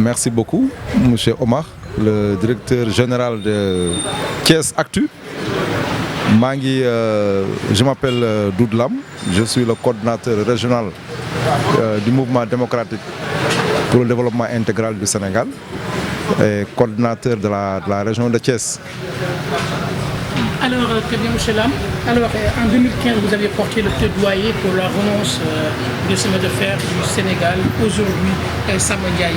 Merci beaucoup, M. Omar, le directeur général de Thiès Actu. Je m'appelle Doudlam, je suis le coordinateur régional du mouvement démocratique pour le développement intégral du Sénégal et coordinateur de la région de Thiès. Alors, très bien, M. Lam. Alors, en 2015, vous avez porté le plaidoyer pour la renonce du chemin de fer du Sénégal. Aujourd'hui, Samba Ndiaye,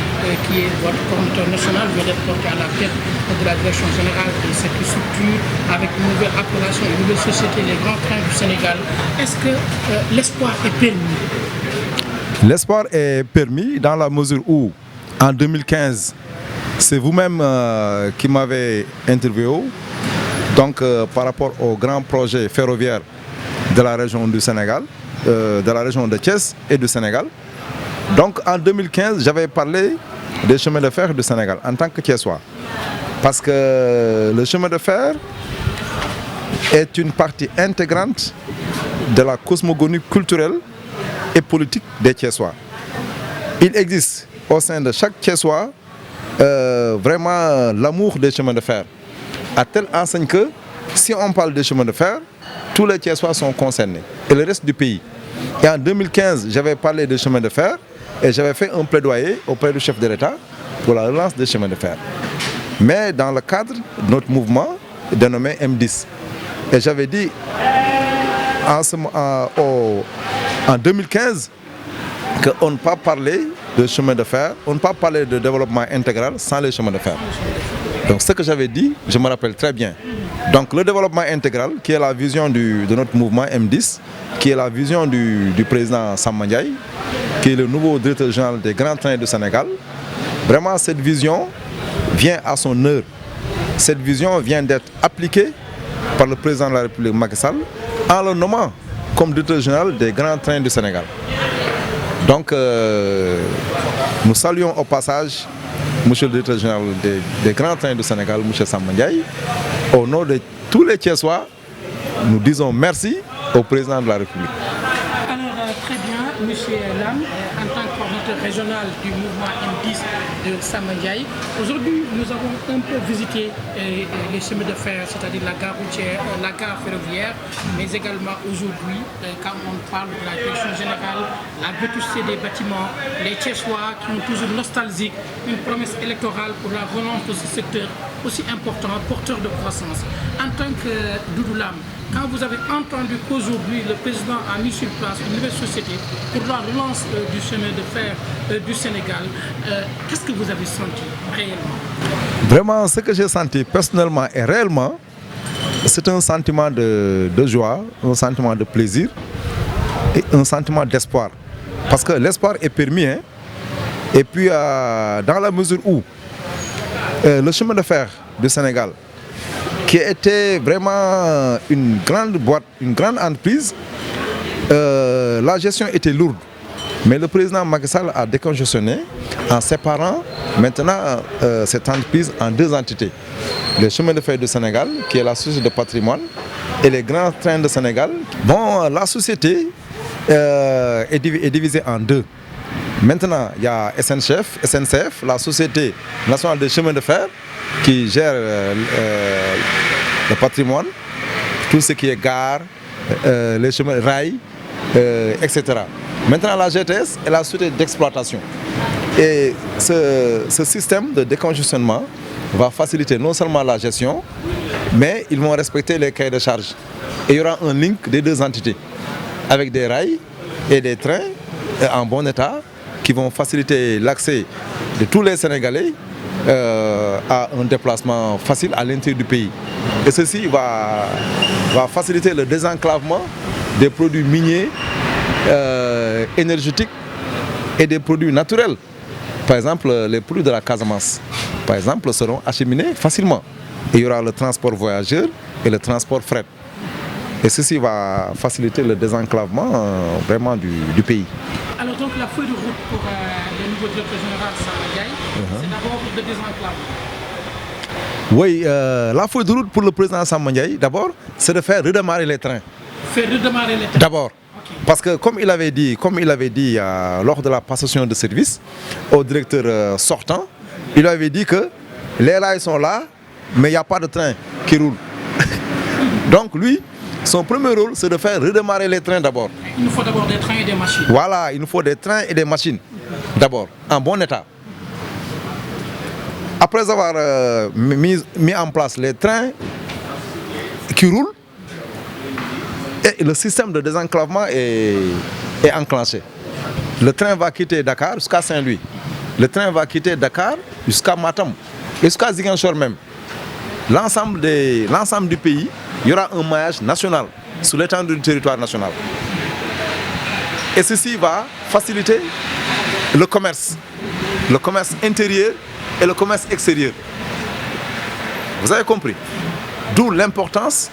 qui est votre coordinateur national, vient d'être porté à la tête de la direction générale de cette structure avec une nouvelle appellation, une nouvelle société, les grands trains du Sénégal. Est-ce que l'espoir est permis? L'espoir est permis dans la mesure où, en 2015, c'est vous-même qui m'avez interviewé. Donc, par rapport au grand projet ferroviaire de la région du Sénégal, de la région de Thiès et du Sénégal. Donc, en 2015, j'avais parlé des chemins de fer du Sénégal en tant que Thiessois. Parce que le chemin de fer est une partie intégrante de la cosmogonie culturelle et politique des Thiessois. Il existe au sein de chaque Thiessois vraiment l'amour des chemins de fer. À telle enseigne que, si on parle des chemins de fer, tous les Thiessois sont concernés, et le reste du pays. Et en 2015, j'avais parlé des chemins de fer, et j'avais fait un plaidoyer auprès du chef de l'État pour la relance des chemins de fer. Mais dans le cadre de notre mouvement dénommé M10. Et j'avais dit, en 2015, qu'on ne peut pas parler de chemin de fer, on ne peut pas parler de développement intégral sans les chemins de fer. Donc ce que j'avais dit, je me rappelle très bien. Donc le développement intégral, qui est la vision de notre mouvement M10, qui est la vision du président Samba Ndiaye, qui est le nouveau directeur général des grands trains du Sénégal. Vraiment cette vision vient à son heure. Cette vision vient d'être appliquée par le président de la République Macky Sall en le nommant comme directeur général des grands trains du Sénégal. Donc nous saluons au passage Monsieur le directeur général des grands trains du Sénégal, M. Samba Ndiaye. Au nom de tous les Thiessois, nous disons merci au président de la République. Alors, très bien, M. Lam, en tant que coordinateur régional du mouvement M10 de Samba Ndiaye, aujourd'hui, nous avons un peu visité les chemins de fer, c'est-à-dire la gare routière, la gare ferroviaire, mais également aujourd'hui, quand on parle de la direction générale, la vétusté des bâtiments, les Thiessois qui ont toujours nostalgique, une promesse électorale pour la relance de ce secteur aussi important, porteur de croissance. En tant que Doudou Lam, quand vous avez entendu qu'aujourd'hui le président a mis sur place une nouvelle société pour la relance du chemin de fer du Sénégal, qu'est-ce que vous avez senti réellement? Vraiment, ce que j'ai senti personnellement et réellement, c'est un sentiment de joie, un sentiment de plaisir et un sentiment d'espoir. Parce que l'espoir est permis. Hein? Et puis, dans la mesure où le chemin de fer du Sénégal, qui était vraiment une grande boîte, une grande entreprise, la gestion était lourde. Mais le président Macky Sall a décongestionné en séparant maintenant cette entreprise en deux entités. Le chemin de fer du Sénégal, qui est la société de patrimoine, et les grands trains de Sénégal. Bon, la société est divisée en deux. Maintenant, il y a SNCF, la Société nationale des chemins de fer, qui gère le patrimoine, tout ce qui est gare, les chemins, rails, etc. Maintenant, la GTS est la société d'exploitation. Et ce système de décongestionnement va faciliter non seulement la gestion, mais ils vont respecter les cahiers de charges. Et il y aura un link des deux entités, avec des rails et des trains en bon état, qui vont faciliter l'accès de tous les Sénégalais à un déplacement facile à l'intérieur du pays. Et ceci va faciliter le désenclavement des produits miniers, énergétiques et des produits naturels. Par exemple, les produits de la Casamance, par exemple, seront acheminés facilement. il y aura le transport voyageurs et le transport fret. Et ceci va faciliter le désenclavement vraiment du pays. Alors donc la feuille de route pour le nouveau directeur général Samba Ndiaye, c'est d'abord le désenclavement. Oui, la feuille de route pour le président Samba Ndiaye, d'abord, c'est de faire redémarrer les trains. Faire redémarrer les trains. D'abord. Parce que comme il avait dit lors de la passation de service au directeur sortant, il avait dit que les rails sont là, mais il n'y a pas de train qui roule. Donc lui, son premier rôle, c'est de faire redémarrer les trains d'abord. Il nous faut d'abord des trains et des machines. Voilà, il nous faut des trains et des machines d'abord, en bon état. Après avoir mis en place les trains qui roulent, et le système de désenclavement est enclenché. Le train va quitter Dakar jusqu'à Saint-Louis. Le train va quitter Dakar jusqu'à Matam, jusqu'à Ziguinchor même. L'ensemble du pays, il y aura un maillage national sur l'étendue du territoire national. Et ceci va faciliter le commerce intérieur et le commerce extérieur. Vous avez compris? D'où l'importance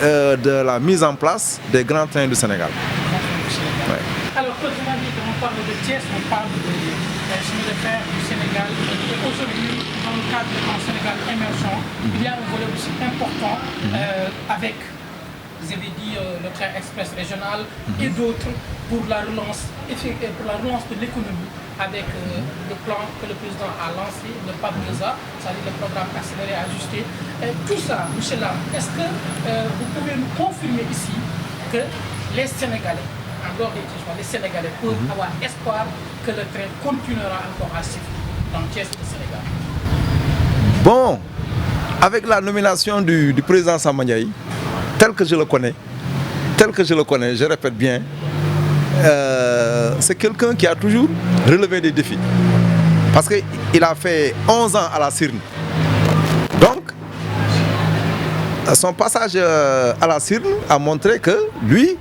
de la mise en place des grands trains du Sénégal. Ouais. Alors, quand on parle de Thiès, on parle de chemin de fer du Sénégal. Et aujourd'hui, dans le cadre du plan Sénégal émergent, il y a un volet aussi important avec, vous avez dit, le train express régional et d'autres pour la relance de l'économie avec le plan que le président a lancé, le PAPDESA, c'est-à-dire le programme accéléré ajusté. Tout ça, M. Lam, est-ce que vous pouvez nous confirmer ici que les Sénégalais, en dehors des Thiessois, les Sénégalais peuvent avoir espoir que le train continuera encore à circuler dans Thiès et le Sénégal? Bon, avec la nomination du président Samba Ndiaye, tel que je le connais, je répète bien, c'est quelqu'un qui a toujours relevé des défis. Parce qu'il a fait 11 ans à la CIRN. Donc, son passage à la CIRN a montré que lui,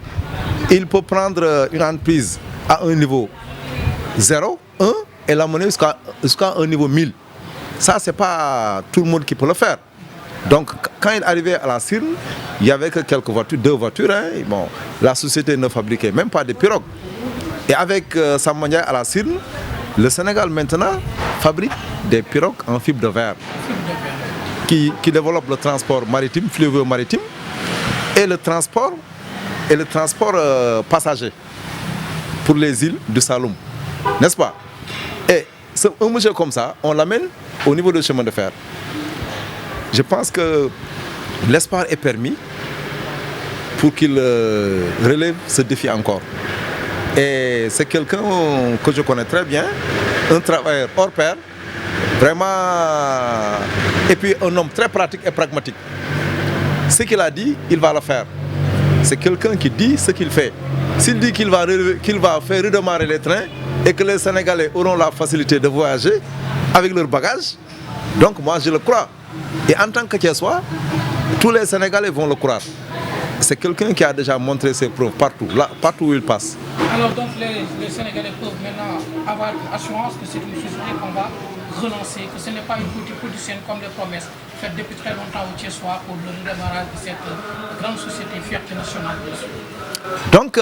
il peut prendre une entreprise à un niveau 0, 1 et l'amener jusqu'à un niveau 1000. Ça, ce n'est pas tout le monde qui peut le faire. Donc, quand il arrivait à la CIRN, il n'y avait que quelques voitures, 2 voitures. Hein. Bon, la société ne fabriquait même pas des pirogues. Et avec Samba Ndiaye à la CIRN, le Sénégal maintenant fabrique des pirogues en fibre de verre qui développent le transport maritime, fleuvo-maritime et le transport passager pour les îles du Saloum. N'est-ce pas? Et un monsieur comme ça, on l'amène au niveau du chemin de fer. Je pense que l'espoir est permis pour qu'il relève ce défi encore. Et c'est quelqu'un que je connais très bien, un travailleur hors pair, vraiment, et puis un homme très pratique et pragmatique. Ce qu'il a dit, il va le faire. C'est quelqu'un qui dit ce qu'il fait. S'il dit qu'il va faire redémarrer les trains et que les Sénégalais auront la facilité de voyager avec leurs bagages, donc moi je le crois. Et en tant que Thiessois, tous les Sénégalais vont le croire. C'est quelqu'un qui a déjà montré ses preuves partout où il passe. Alors donc les Sénégalais peuvent maintenant avoir l'assurance que c'est une société qu'on va relancer, que ce n'est pas une politique politicienne comme les promesses faites depuis très longtemps au Thiessois pour le redémarrage de cette grande société fierté nationale. Donc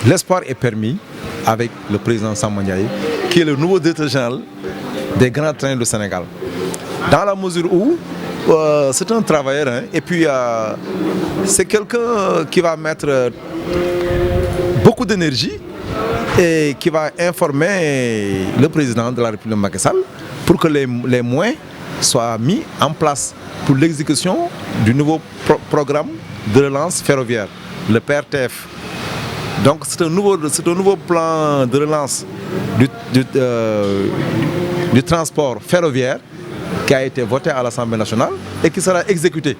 l'espoir est permis avec le président Samba Ndiaye, qui est le nouveau directeur général des grands trains du Sénégal. Dans la mesure où c'est un travailleur, hein, et puis c'est quelqu'un qui va mettre beaucoup d'énergie et qui va informer le président de la République Macky Sall pour que les moyens soient mis en place pour l'exécution du nouveau programme de relance ferroviaire, le PRTF. Donc c'est un nouveau plan de relance du transport ferroviaire qui a été voté à l'Assemblée nationale et qui sera exécuté.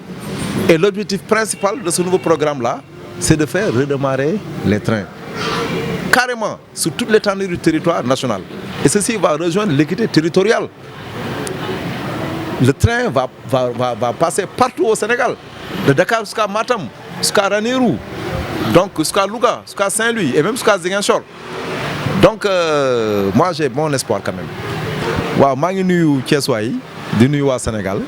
Et l'objectif principal de ce nouveau programme-là, c'est de faire redémarrer les trains. Carrément, sur toute l'étendue du territoire national. Et ceci va rejoindre l'équité territoriale. Le train va passer partout au Sénégal, de Dakar jusqu'à Matam, jusqu'à Ranérou, donc jusqu'à Louga, jusqu'à Saint-Louis et même jusqu'à Ziguinchor. Donc, moi j'ai bon espoir quand même. Waaw, maa ngi nuyu Thiessois yi di nuyu waa Sénégal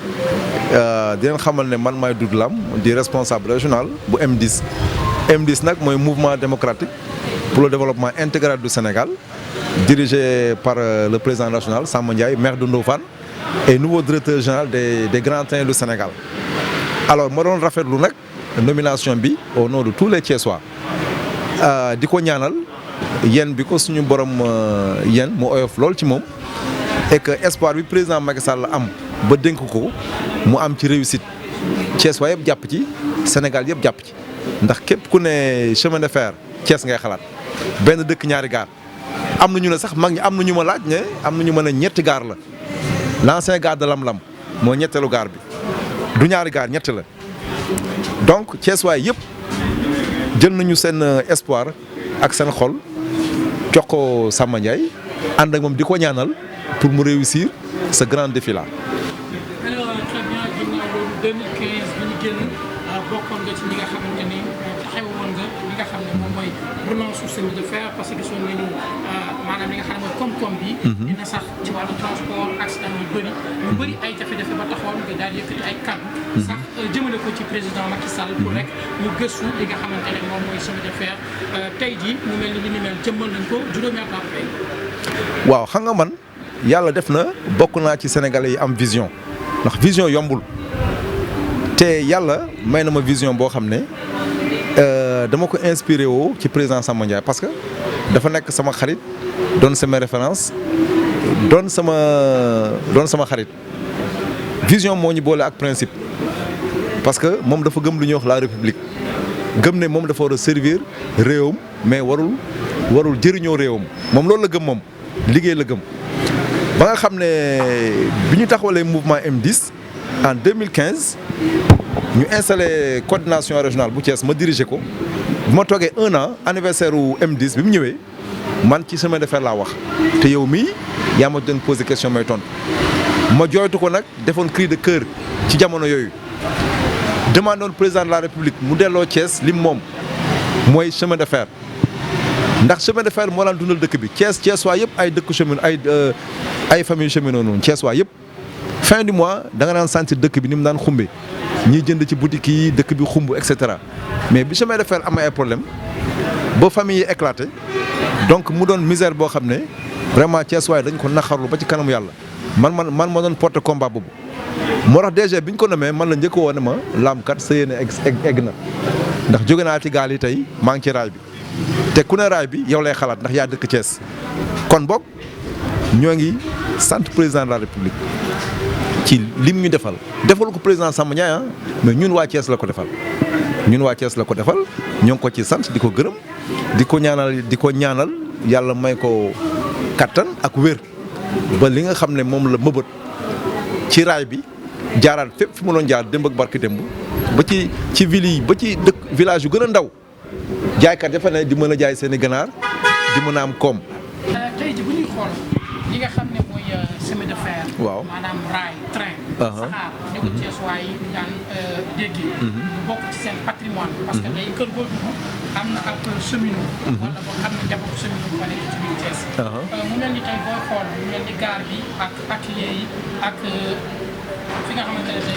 di leen xamal ne man maay Doudou Lam di responsable régional bu M10 M10 nag mooy mouvement démocratique pour le développement intégral du Sénégal dirigé par le président national Samba Ndiaye maire de Ndofane et nouveau directeur général des grands trains du Sénégal. Alors ma doon rafetlu nag nomination bi au nom de tous les Thiessois di ko ñaanal yéen bi ko suñu borom yéen mu oyof lool ci moom et que espoir bi président Macky Sall am ba dénk ko mu am ci réussite Thiessois yëpp jàpp ci Sénégal yëpp jàpp ci ndax képp ku ne chemin de fer Thiès ngay xalaat benn dëkk ñaari gaar am na ñu ne sax mag ñi am na ñu ma laaj ne am na ñu mën a ñetti gaar la l'ancien gare de Lam-Lam moo ñetteelu gaar bi du ñaari gaar ñett la donc Thiessois yëpp jël nañu seen espoir ak seen xol jox ko Samba Ndiaye ànd ak moom di ko ñaanal pour mu réussir ce grand défi là. alors très bien ginnaaw loolu 2015 bi ñu génn bokkoon nga ci ñi nga xamante ni taxawoon nga li nga xam ne moom mooy relance su chemin de fer parce que gisoon nañu maanaam li nga xam ne mooy koom-koom bi. dina sax ci wàllu transport accident yu bëri ay jafe-jafe ba taxoon nga daal yëkkati ay kàddu. sax jëmale ko ci président Macky Sall pour rek ñu gëstu li nga xamante ne moom mooy chemin de fer tey jii mu mel ni li ni mel jëmmal nañ ko juróomi at après. waaw xam nga man yàlla def na bokk naa ci sénégalais yi am vision ndax vision yombul te yàlla may na ma vision boo xam ne dama ko inspiré woo ci président Samba Ndiaye parce que dafa nekk sama xarit doon sama référence doon sama xarit vision moo ñu boole ak principe parce que moom dafa gëm lu ñuy wax la république gëm ne moom dafa war a servir réewam mais warul jëriñoo réewam moom loolu la gëm moom liggéey la gëm ba nga xam ne bi ñu taxawalee mouvement M10 en 2015 ñu installé coordination régionale bu Thiès ma dirigé ko bu ma toogee 1 an anniversaire u M10 bi mu ñëwee man ci chemin de fer laa wax te yow mii yaa ma doon posé question may tontu ma jooytu ko nag defoon cri de cœur ci jamono yooyu demandoon président de la république mu delloo Thiès lim moom mooy chemin de fer ndax chemin de fer moo daan dundal dëkk bi Thiès waa yëpp ay dëkk chemin ay famille cheminot noonu Thiès waa yëpp fin du mois da nga daan sentir dëkk bi ni mu daan xumbe ñiy jënd ci boutique yi dëkk bi xumb et cetera mais bi chemin de fer amee ay problème ba famille yi éclaté donc mu doon misère boo xam ne vraiment Thiès waay dañ ko naxarlu ba ci kanamu yàlla man ma doon porte combat boobu moo tax DG bi ñu ko nomee man la njëkk a woon ma Lam kat sa yéene egg na ndax jóge naa ci gaal yi tey maa ngi ci raay bi te ku ne raay bi yow lay xalaat ndax yaa dëkk Thiès kon boog ñoo ngi sant président de la république ci lim ñu defal ko président Samba Ndiaye mais ñun waa Thiès la ko defal ñoo ngi ko ci sant di ko gërëm di ko ñaanal yàlla may ko kattan ak wér ba li nga xam ne moom la mëbët ci raay bi jaaraat fépp fi mu doon jaar démb ak barki démb ba ci ville yi ba ci dëkk village yu gën a ndaw jaaykat dafa ne di mën a jaay seen i ganaar di mën a am koom. tey ji bu ñuy xool li nga xam ne mooy chemin de fer. waaw maanaam raay train. saxaar ñu ko Thiès waay yi daan déggee. bokk ci seen patrimoine. parce que day kër goo dugg am na ak cheminot. wala boog am na njaboot cheminot bu fa nekk ci biir Thiès. mu mel ni tey booy xool mu mel ni gare bi ak atelier yi ak fi nga xamante ne tey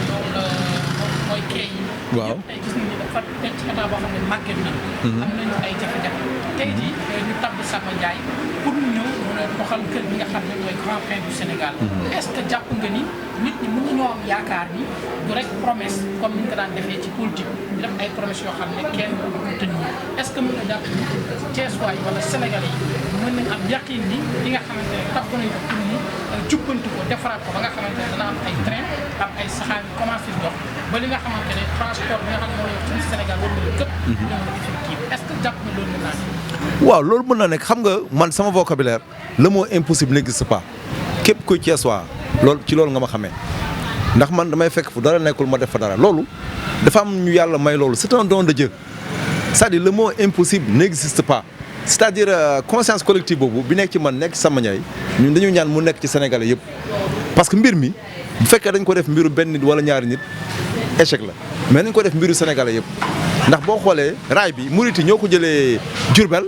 mooy quai yi. waaw yëpp tey gis nañu ne dafa nekk ci état boo xam ne màgget na. am nañu ay jafe-jafe tey jii ñu tabb Samba Ndiaye pour ñu ñëw mën a doxal kër bi nga xam ne mooy grand train du Sénégal. est-ce que jàpp nga ni nit ñi mën nañoo am yaakaar ni du rek promesse comme ni ñu ko daan defee ci politique di def ay promesses yoo xam ne kenn du ko tënk est-ce que mën nga jàpp ni Thiès waay wala Sénégal yi mën nañ am yaqin ni li nga xamante ne tabb nañ ko pour mu jubbanti ko defaraat ko ba nga xamante ne dana am ay train am ay saxaar yu commencé dox ba li nga xamante ne transport bi nga xam ne moo yor ci Sénégal war na këpp ñu mën a effectif est-ce que jàpp na loolu mën naa ne. waaw loolu mën na nekk xam nga man sama vocabulaire le mot impossible n'existe pas képp kuy Thiès waa loolu nga ma xamee ndax man damay fekk fu dara nekkul ma def fa dara loolu dafa am ñu yàlla may loolu c'est un don de Dieu c'est-à-dire le mot impossible n'existe pas c'est-à-dire conscience collective boobu bi nekk ci man nekk ci Samba Ndiaye ñun dañu ñaan mu nekk ci Sénégalais yëpp parce que mbir mi bu fekkee dañ ko def mbiru benn nit wala ñaari nit échec la mais nañ ko def mbiru Sénégalais yëpp ndax boo xoolee raay bi murit yi ñoo ko jëlee Diourbel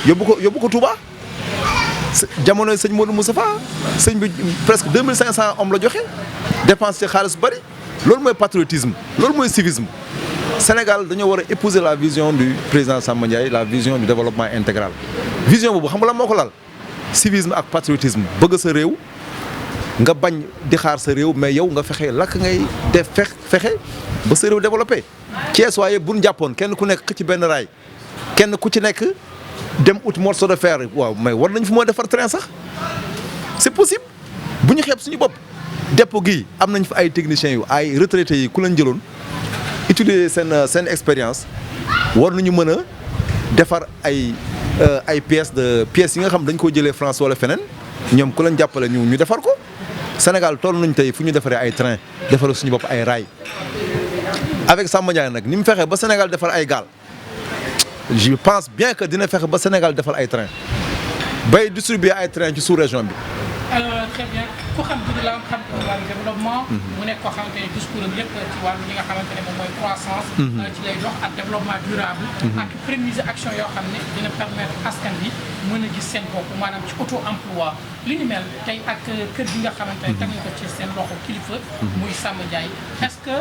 yóbbu ko Touba jamonoy sëñ Modou Moustapha sëñ bi presque 2500 hommes la joxe dépense ci xaalis bu bëri loolu mooy patriotisme loolu mooy civisme Sénégal dañoo war a épouser la vision du président Samba Ndiaye la vision du développement intégral vision boobu xam nga la moo ko lal civisme ak patriotisme bëgg sa réew nga bañ di xaar sa réew mais yow nga fexe lakk ngay def fexe ba sa réew développé Thiès waaye bu ñu jàppoon kenn ku nekk ci benn raay kenn ku ci nekk dem uti morceau de fer waaw mais war nañ fi moo defar train sax c'est possible bu ñu xeeb suñu bopp dépôt gi am nañ fa ay techniciens yu ay retraités yi ku leen jëloon utiliser seen expérience war nañu mën a defar ay pièces yi nga xam dañ ko jëlee France wala feneen ñoom ku leen jàppale ñu defar ko Sénégal toll nañ tey fu ñu defaree ay train defaree suñu bopp ay rail avec Samba Ndiaye nag ni mu fexe ba Sénégal defar ay gaal je pense bien que dina fexe ba Sénégal defar ay train bay distribuer ay train ci sous-région bi. Très bien ku xam Doudou Lam xam ko wàllu développement. mu nekk koo xamante ne discours am yëpp ci wàllu li nga xamante ne moom mooy croissance. ci lay dox ak développement durable. ak prémiser action yoo xam ne dina permettre askan bi mën a gis seen bopp maanaam ci auto emploi li ni mel tey ak kër gi nga xamante ne teg nañ ko ci seen loxo kilifa. muy Samba Ndiaye est-ce que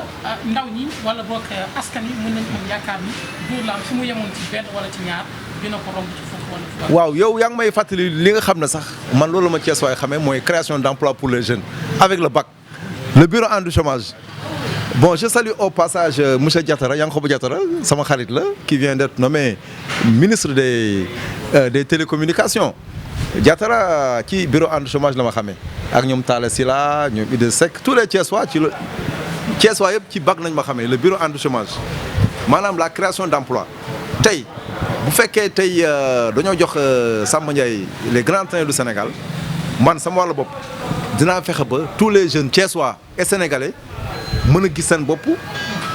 ndaw ñi wala boog askan yi mën nañu am yaakaar ni Doudou Lam fi mu yemoon ci benn wala ci ñaar dina ko romb ci fukk wala fukk. waaw yow yaa ngi may fàttali li nga xam ne sax man loolu ma Thiès waay xamee mooy création d'emploi pour les jeunes avec le bac le bureau anti-chômage. Bon, je salue au passage monsieur Diatara Yankhoba Diatara sama xarit la qui vient d'être nommé ministre des télécommunications Diatara ci bureau anti-chômage la ma xamee ak ñoom Talla Sylla ñoom Idrissa Seck tous les Thiessois ci la Thiessois yëpp ci bac nañ ma xamee le bureau anti-chômage maanaam la création d'emploi tey bu fekkee tey dañoo jox Samba Ndiaye les grands trains du Sénégal man sama wàllu bopp dinaa fexe ba tous les jeunes Thiessois et sénégalais mën a gis seen bopp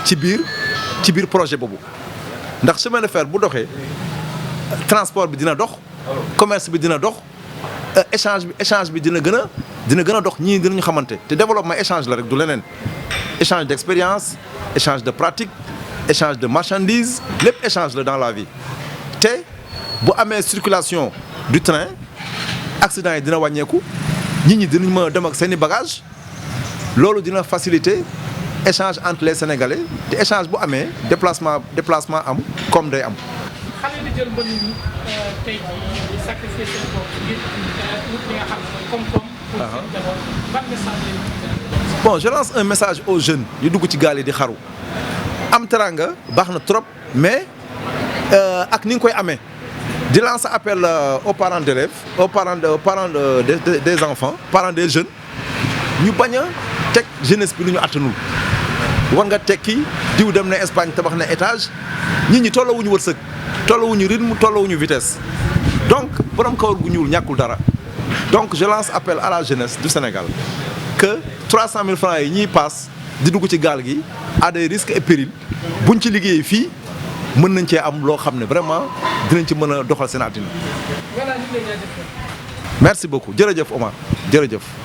ci biir projet boobu ndax chemin de fer bu doxee transport bi dina dox commerce bi dina dox échange bi dina gën a dox ñii dinañu xamante te développement échange la rek du leneen échange d'expérience échange de pratique échange de marchandises lépp échange la dans la vie te bu amee circulation du train accident yi dina wàññeeku nit ñi dinañ mën a dem ak seeni bagages loolu dina faciliter échange entre les Sénégalais te échange bu amee déplacement am comme day am. xale di jël mbënd mi tey jii sacrifier seen bopp ngir wut li nga xam ne koom-koom pour seen njaboot ban message. Bon, je lance un message aux jeunes yu dugg ci gaal yi di xaru am teranga baax na trop mais ak ni nga koy amee di lancer appel aux parents d'élèves aux parents des enfants parents des jeunes ñu bañ a teg jeunesse bi lu ñu attanul war nga tekki diw dem na Espagne tabax na étage nit ñi tollawuñu wërsëg tollawuñu rythme tollawuñu vitesse donc borom kawar gu ñuul ñàkkul dara donc je lance appel à la jeunesse du Sénégal que 300 000 francs yi ñuy paas di dugg ci gaal gi à des risques et périls buñ ci liggéeyee fii mën nañ cee am loo xam ne vraiment dinañ ci mën a doxal seen àddina. Voilà, ñu ngi lay jaajëfal. Merci beaucoup jërëjëf Omar jërëjëf.